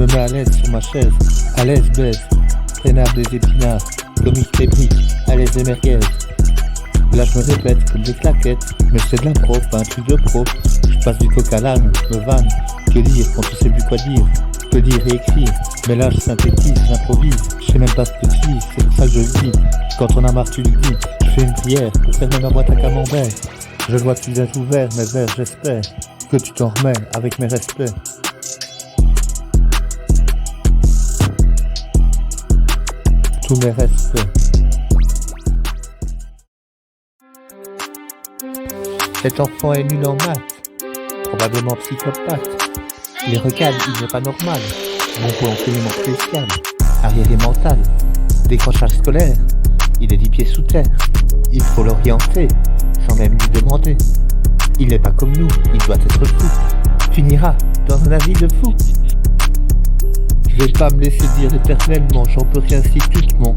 me mets à l'aise sur ma chaise, à l'aise baise, traînard des épinards, comique les briques, à l'aise des merguez. Là je me répète comme des claquettes, mais c'est de l'impro, pas un truc de pro. Je passe du coq à l'âne, me vanne, que dire quand tu sais plus quoi dire, que dire et écrire. Mais là je synthétise, j'improvise, je sais même pas ce que tu dis, c'est pour ça que je le dis. Quand on a marre tu le dis, je fais une prière pour fermer ma boîte à camembert. Je vois que tu viens ouvert, mes verres, j'espère que tu t'en remets avec mes respects. Tous mes respects. Cet enfant est nul en maths, probablement psychopathe. Les recales, il n'est pas normal. Bon pour l'enseignement spécial, arriéré mental, décrochage scolaire, il est 10 pieds sous terre. Il faut l'orienter, sans même lui demander. Il n'est pas comme nous, il doit être fou. Finira dans un avis de fou. Je vais pas me laisser dire éternellement, j'en peux rien si tu te mens.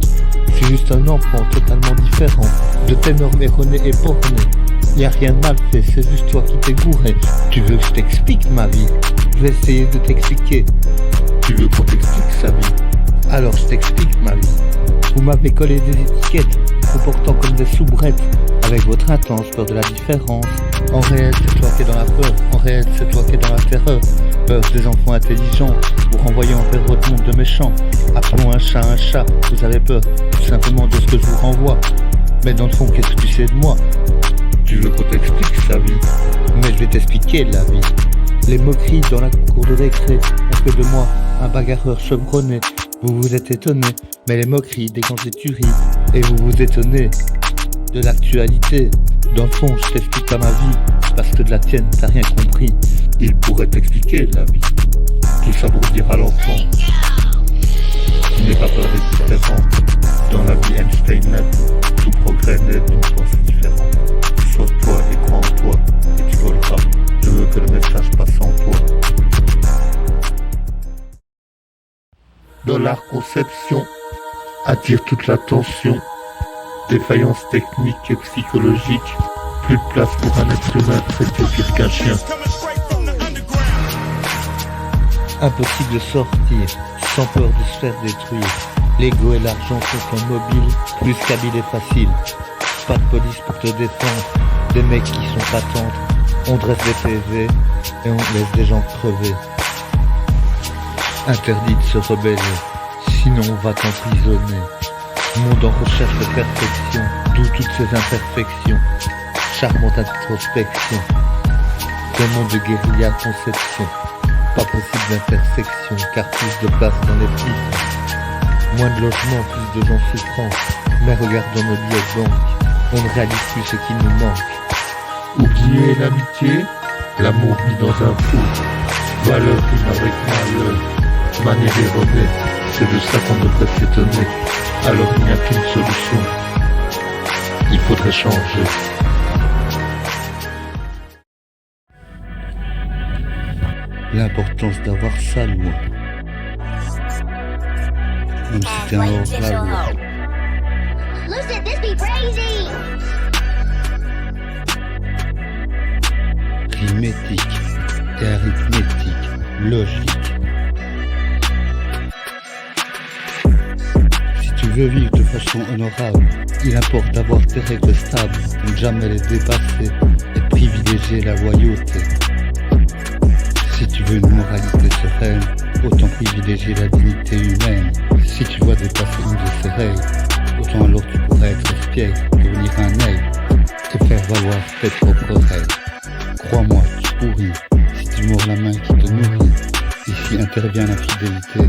Je suis juste un enfant totalement différent de tes normes erronées et bornées. Y'a rien de mal fait, c'est juste toi qui t'es gouré. Tu veux que je t'explique ma vie? Je vais essayer de t'expliquer. Tu veux qu'on t'explique sa vie? Alors je t'explique ma vie. Vous m'avez collé des étiquettes, comportant comme des soubrettes, avec votre intense peur de la différence. En réel, c'est toi qui es dans la peur, en réel, c'est toi qui es dans la terreur. Peur des enfants intelligents, vous renvoyant vers votre monde de méchants. Appelons un chat, vous avez peur, tout simplement de ce que je vous renvoie. Mais dans le fond, qu'est-ce que tu sais de moi? Tu veux qu'on t'explique sa vie? Mais je vais t'expliquer la vie. Les moqueries dans la cour de récré ont fait de moi un bagarreur chevronné. Vous vous êtes étonné, mais les moqueries dégagent des tueries. Et vous vous étonnez de l'actualité. Dans le fond, je t'explique pas ma vie, parce que de la tienne, t'as rien compris. Il pourrait t'expliquer la vie. Tout ça pour dire à l'enfant, n'aie pas peur d'être différent. Dans la vie Einstein net, tout progrès naît d'une pensée différente. Sauve-toi et crois en toi, et tu voleras. Je veux que le message passe en toi. Dans l'art conception, attire toute l'attention. Défaillance technique et psychologique. Plus de place pour un être humain traité pire qu'un chien. Impossible de sortir, sans peur de se faire détruire. L'ego et l'argent sont un mobile, plus qu'habile et facile. Pas de police pour te défendre, des mecs qui sont pas tendres. On dresse des PV et on laisse des gens crever. Interdit de se rebeller, sinon on va t'emprisonner. Monde en recherche de perfection, d'où toutes ces imperfections. Charmante introspection, un monde de guérilla conception. Pas possible d'intersection, car plus de place dans les pistes. Moins de logements, plus de gens souffrants. Mais regardons nos billets de banque, on ne réalise plus ce qui nous manque. Oublier l'amitié, l'amour mis dans un four. Valeur prime avec malheur, manière erronée. C'est de ça qu'on devrait s'étonner. Alors il n'y a qu'une solution. Il faudrait changer. L'importance d'avoir sa loi. Même si t'es un hors-la-loi. Rimétique et arithmétique, logique. Si tu veux vivre de façon honorable, il importe d'avoir tes règles stables, ne jamais les dépasser et privilégier la loyauté. Si tu veux une moralité sereine, autant privilégier la dignité humaine. Si tu vois dépasser une de ces règles, autant alors tu pourrais être espiègle, devenir un aigle et faire valoir tes propres règles. Crois-moi, tu pourris, si tu mords la main qui te nourrit. Ici intervient l'infidélité,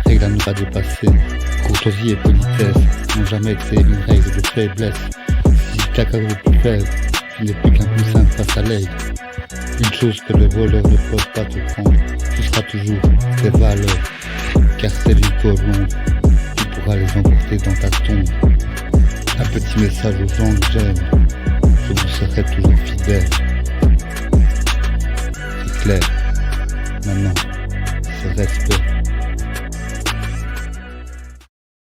règle à ne pas dépasser. Courtoisie et politesse n'ont jamais été une règle de faiblesse. Si ta case est plus faible, tu n'es plus qu'un poussin face à l'aigle. Une chose que les voleurs ne peuvent pas te prendre, ce sera toujours tes valeurs, car c'est une colombe qui pourra les emporter dans ta tombe. Un petit message aux gens que j'aime, je vous serai toujours fidèle. C'est clair, maintenant, c'est respect.